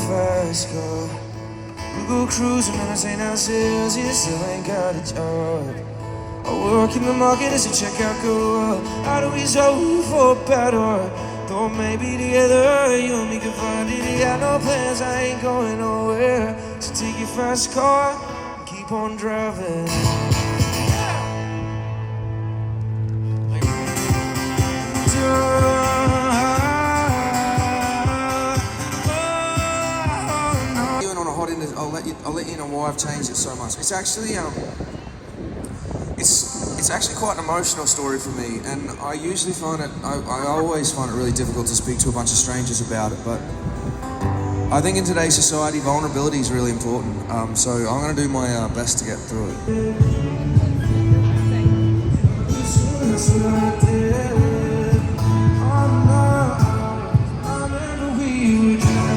fast car. We go cruising on St. Houses, you still ain't got a job. I work in the market as a checkout girl. How do we solve for better? Thought maybe together you and me could find it. Got no plans, I ain't going nowhere. So take your fast car and keep on driving. Even on a hot end, I'll let you know why I've changed it so much. It's actually it's actually quite an emotional story for me, and I usually find it, I always find it really difficult to speak to a bunch of strangers about it, but I think in today's society, vulnerability is really important, so I'm going to do my best to get through it.